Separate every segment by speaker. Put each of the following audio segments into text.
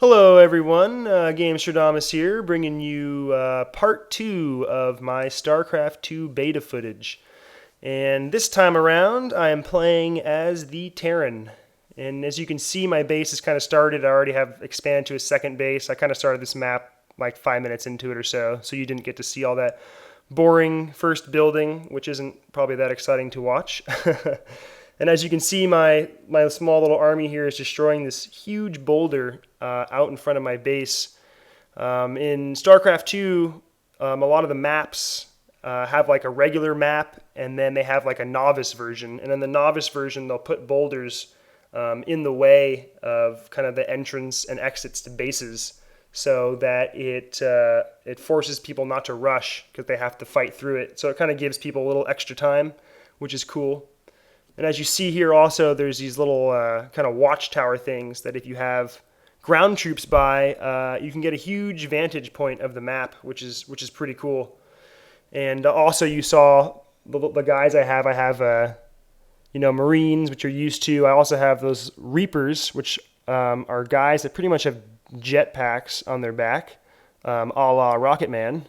Speaker 1: Hello, everyone. Gamestradamus here, bringing you part two of my Starcraft 2 beta footage. And this time around, I am playing as the Terran. And as you can see, my base is kind of started. I already have expanded to a second base. I kind of started this map like 5 minutes into it or so you didn't get to see all that boring first building, which isn't probably that exciting to watch. And as you can see, my small little army here is destroying this huge boulder out in front of my base. In StarCraft 2, a lot of the maps have like a regular map, and then they have like a novice version. And in the novice version, they'll put boulders in the way of kind of the entrance and exits to bases, so that it forces people not to rush because they have to fight through it. So it kind of gives people a little extra time, which is cool. And as you see here also, there's these little kind of watchtower things that if you have ground troops by, you can get a huge vantage point of the map, which is pretty cool. And also you saw the guys I have. I have Marines, which you're used to. I also have those Reapers, which are guys that pretty much have jetpacks on their back, a la Rocket Man.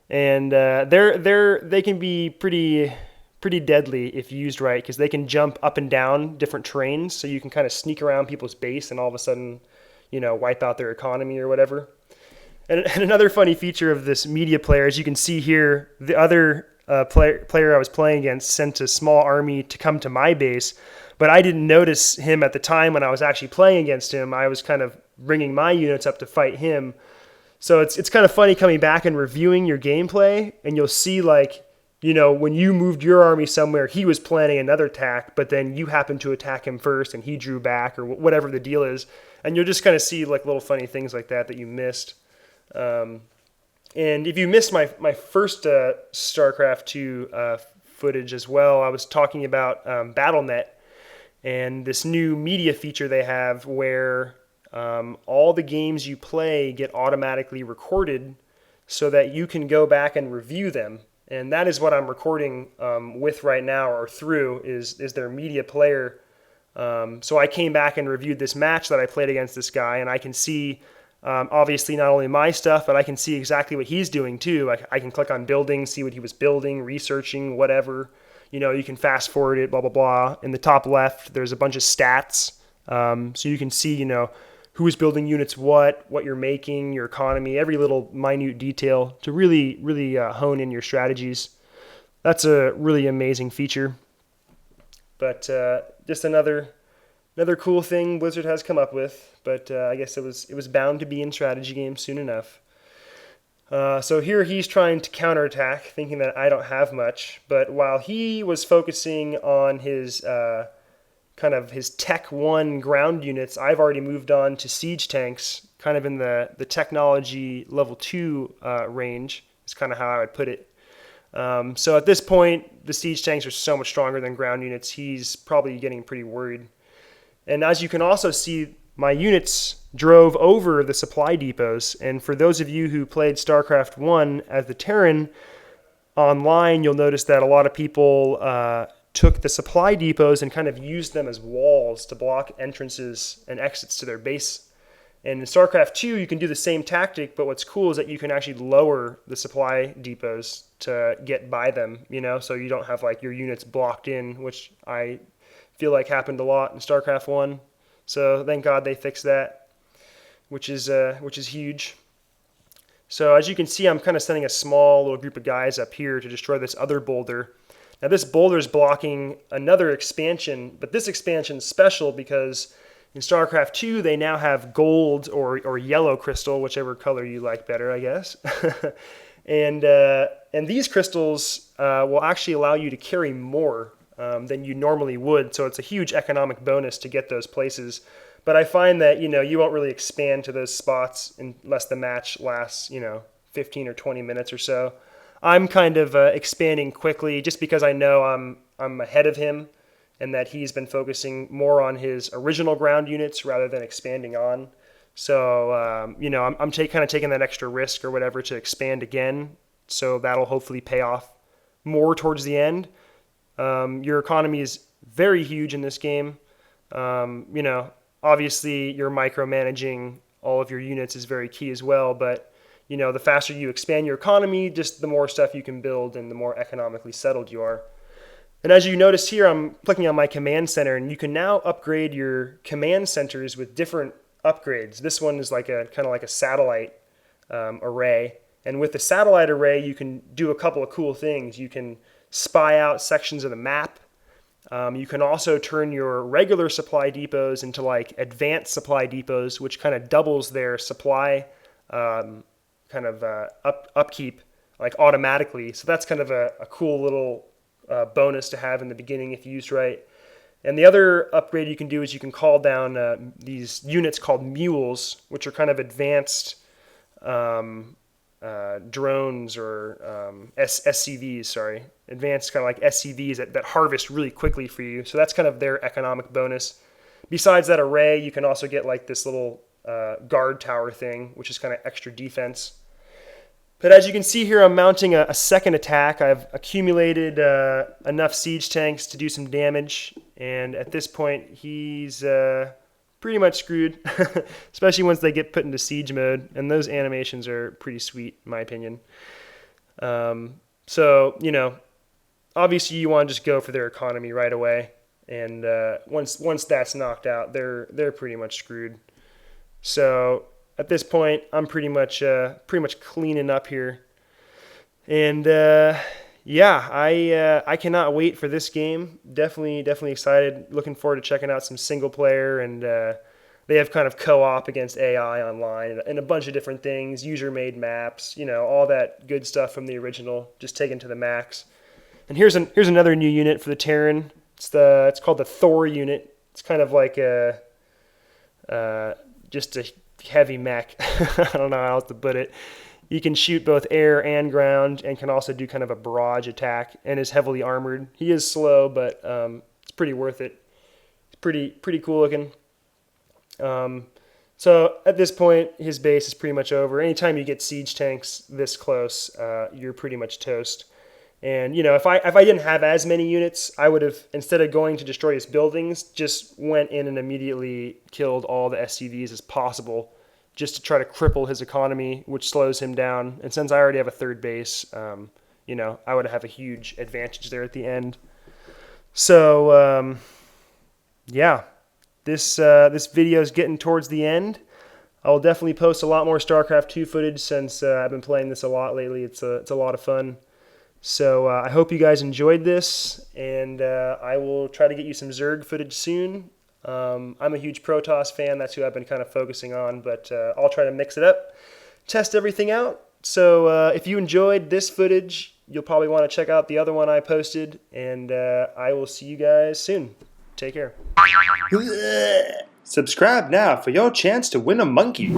Speaker 1: And they can be pretty deadly if used right, because they can jump up and down different terrains, so you can kind of sneak around people's base and all of a sudden, wipe out their economy or whatever. And another funny feature of this media player, as you can see here, the other player I was playing against sent a small army to come to my base, but I didn't notice him at the time when I was actually playing against him. I was kind of bringing my units up to fight him. So it's kind of funny coming back and reviewing your gameplay, and you'll see when you moved your army somewhere, he was planning another attack, but then you happened to attack him first and he drew back, or whatever the deal is. And you'll just kind of see like little funny things like that you missed. And if you missed my first StarCraft 2 footage as well, I was talking about BattleNet and this new media feature they have where all the games you play get automatically recorded so that you can go back and review them. And that is what I'm recording with right now, or through, is their media player. So I came back and reviewed this match that I played against this guy, and I can see, obviously, not only my stuff, but I can see exactly what he's doing too. I can click on building, see what he was building, researching, whatever. You can fast forward it, blah, blah, blah. In the top left, there's a bunch of stats. So you can see, who is building units, what you're making, your economy, every little minute detail to really hone in your strategies. That's a really amazing feature. But just another cool thing Blizzard has come up with. But I guess it was bound to be in strategy games soon enough. So here he's trying to counterattack, thinking that I don't have much. But while he was focusing on his kind of his Tech 1 ground units, I've already moved on to siege tanks, kind of in the technology level 2 range, is kind of how I would put it. So at this point, the siege tanks are so much stronger than ground units, he's probably getting pretty worried. And as you can also see, my units drove over the supply depots, and for those of you who played StarCraft 1 as the Terran, online you'll notice that a lot of people took the supply depots and kind of used them as walls to block entrances and exits to their base. And in StarCraft 2, you can do the same tactic, but what's cool is that you can actually lower the supply depots to get by them, so you don't have like your units blocked in, which I feel like happened a lot in StarCraft 1. So thank God they fixed that, which is huge. So as you can see, I'm kind of sending a small little group of guys up here to destroy this other boulder. Now this boulder is blocking another expansion, but this expansion is special because in StarCraft 2 they now have gold or yellow crystal, whichever color you like better, I guess. and these crystals will actually allow you to carry more than you normally would, so it's a huge economic bonus to get those places. But I find that you won't really expand to those spots unless the match lasts 15 or 20 minutes or so. I'm kind of expanding quickly just because I know I'm ahead of him and that he's been focusing more on his original ground units rather than expanding on. So, I'm kind of taking that extra risk or whatever to expand again. So that'll hopefully pay off more towards the end. Your economy is very huge in this game. Obviously, you're micromanaging all of your units is very key as well, but the faster you expand your economy, just the more stuff you can build and the more economically settled you are. And as you notice here, I'm clicking on my command center, and you can now upgrade your command centers with different upgrades. This one is like a kind of like a satellite array. And with the satellite array, you can do a couple of cool things. You can spy out sections of the map. You can also turn your regular supply depots into like advanced supply depots, which kind of doubles their supply upkeep like automatically. So that's kind of a cool little bonus to have in the beginning if used right. And the other upgrade you can do is you can call down these units called mules, which are kind of advanced drones or SCVs, sorry. Advanced kind of like SCVs that harvest really quickly for you. So that's kind of their economic bonus. Besides that array, you can also get like this little guard tower thing, which is kind of extra defense. But as you can see here, I'm mounting a second attack. I've accumulated enough siege tanks to do some damage. And at this point, he's pretty much screwed, especially once they get put into siege mode. And those animations are pretty sweet, in my opinion. So, obviously you want to just go for their economy right away. And once that's knocked out, they're pretty much screwed. So at this point, I'm pretty much cleaning up here. And yeah, I cannot wait for this game. Definitely excited. Looking forward to checking out some single player, and they have kind of co-op against AI online and a bunch of different things, user-made maps, all that good stuff from the original, just taken to the max. And here's another new unit for the Terran. It's called the Thor unit. It's kind of like just a heavy mech. I don't know how else to put it. You can shoot both air and ground, and can also do kind of a barrage attack, and is heavily armored. He is slow, but it's pretty worth it. It's pretty cool looking. So at this point, his base is pretty much over. Anytime you get siege tanks this close, you're pretty much toast. And if I didn't have as many units, I would have, instead of going to destroy his buildings, just went in and immediately killed all the SCVs as possible, just to try to cripple his economy, which slows him down. And since I already have a third base, I would have a huge advantage there at the end. So yeah, this video is getting towards the end. I'll definitely post a lot more StarCraft 2 footage since I've been playing this a lot lately. It's a lot of fun. So I hope you guys enjoyed this, and I will try to get you some Zerg footage soon. I'm a huge Protoss fan. That's who I've been kind of focusing on, but I'll try to mix it up, test everything out. So if you enjoyed this footage, you'll probably want to check out the other one I posted, and I will see you guys soon. Take care. Subscribe now for your chance to win a monkey.